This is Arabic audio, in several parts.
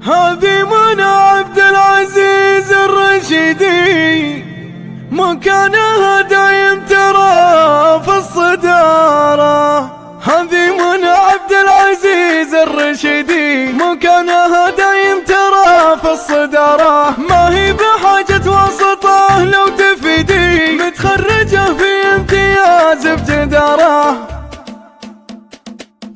هذه من عبد العزيز الرشيدي، مكانها دايم ترى في الصدارة. هذه من عبد العزيز الرشيدي، مكانها دايم ترى في الصدارة. ما هي بحاجة واسطة لو تفيدي، متخرجة في امتياز بجدارة.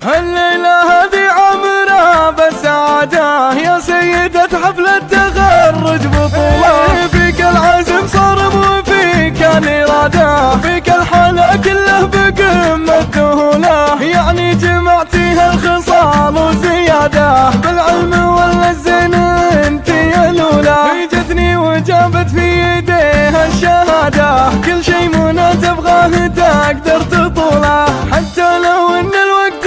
الليلة هذه عامرة بالسعادة، يا سيدة حفلة تخرج بطولة. فيك العزم صارم وفيك الإرادة، فيك الحالة كله بقمة ذهولة. يعني جمعتي هالخصال وزيادة، بالعلم والزين انتي الأولى. جتني وجابت في يديها الشهادة، كل شي منى تبغاه تقدر تطوله. حتى لو ان الوقت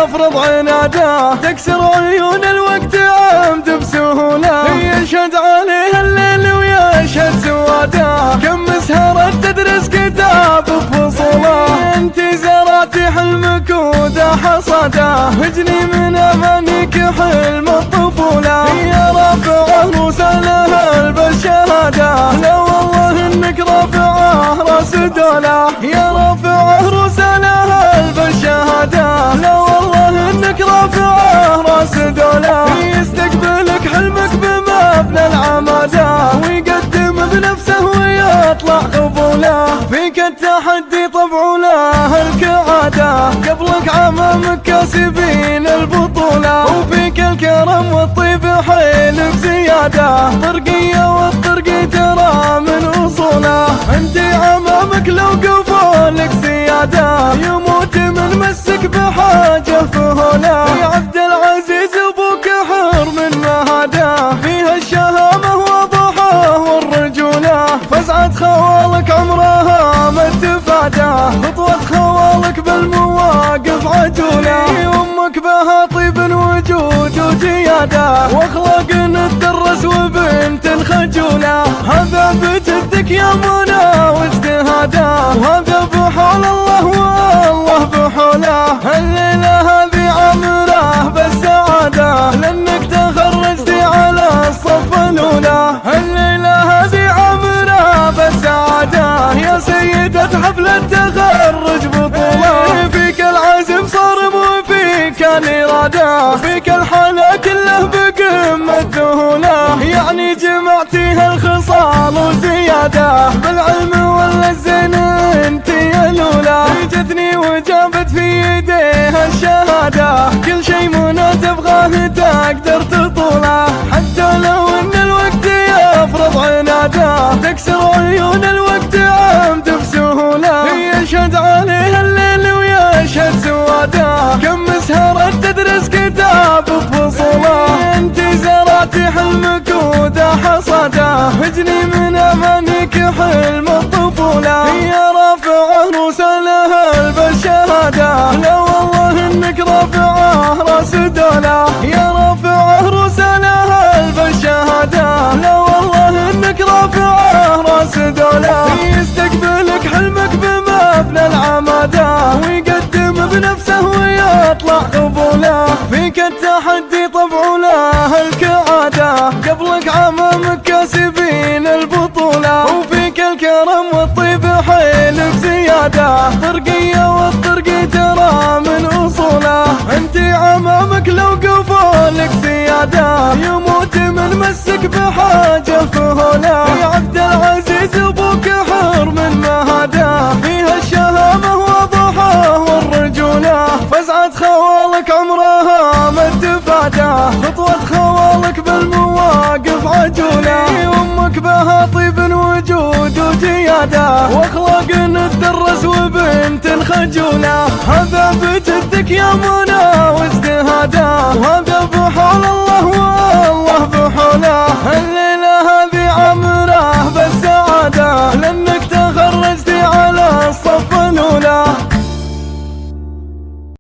يفرض عناده، تكسر عيون الوقت عمد بسهولة. يشهد عليها الليل ويشهد سواده، كم مسهرة تدرس كتاب بفصوله. انتي زرعتي حلمك وده حصاده، هجني من امانيك حلم الطفولة. يا رافعه رسالها بالشهادة، لا والله انك رافعه راس دولة. يا رافعه رسالها بالشهادة، لا والله انك رافعه راس دولة. يستقبلك حلمك بمبنى العمادة، ويقدم بنفسه ويطلع قبوله. فيك التحدي طبع له الكعادة، قبلك عمامك كاسبين البطولة. وفيك الكرم والطيب حيلك زيادة، طرقية والطرقي ترى من اصوله. انتي عمامك لو قفولك زيادة، يموت من مسك بحاجة فهوله. يا عبد العزيز ابوك حر من مهاده، فيها الشهامة وضحاه والرجولة. فزعة خوالك عمرها ما تفادى، خطوة خوالك بالمواقف عجولة. امك بها طيب وجود وجيادة، واخلاق تدرس وبنت خجولة. هذا بجدك يا منى واجتهاده، وهذا بحول الله والله بحوله. الليلة هذه عامرة بالسعادة، لانك تخرجتي على الصف الأولى. الليلة هذه عامرة بالسعادة، يا سيدة حفلة تخرج بطولة. فيك العزم صارم وفيك الإرادة، فيك الحالة كله بقمة ذهولة. يعني جمعتي هالخصال وزيادة، بالعلم والزين انتي الأولى. جتني وجابت في يديها الشهادة، كل شي منى تبغاه تقدر تطوله. حتى لو ان الوقت يفرض عناده، تكسر عيون الوقت عمد بسهولة. يشهد عليها الليل ويشهد سواده، كم مسهرة تدرس كتاب بفصوله. انتي زرعتي حلمك وده حصاده، هجني من امانيك حلم الطفولة. يا رافعه رسالها بالشهادة، لا والله انك رافعه راس دولة. يا رافعه رسالها بالشهادة، لا والله انك رافعه راس دولة. يستقبلك حلمك بمبنى العمادة، ويقدم بنفسه ويطلع قبوله. فيك التحدي طبع له الكعادة، قبلك عمامك كاسبين البطولة. وفيك الكرم والطيب حيلك زيادة، طرقية والطرقي ترى من اصوله. انتي عمامك لو قفولك زيادة، يموت من مسك بحاجة فهوله. يا عبد العزيز ابوك حر من مهاده، فيها الشهامة وضحاه والرجولة. فزعة خوالك عمرها ما تفادى، خطوة خوالك بالمواقف عجولة. امك بها طيب وجود وجيادة، واخلاق تدرس وبنت خجولة. هذا بجدك يا منى واجتهاده، وهذا بحول الله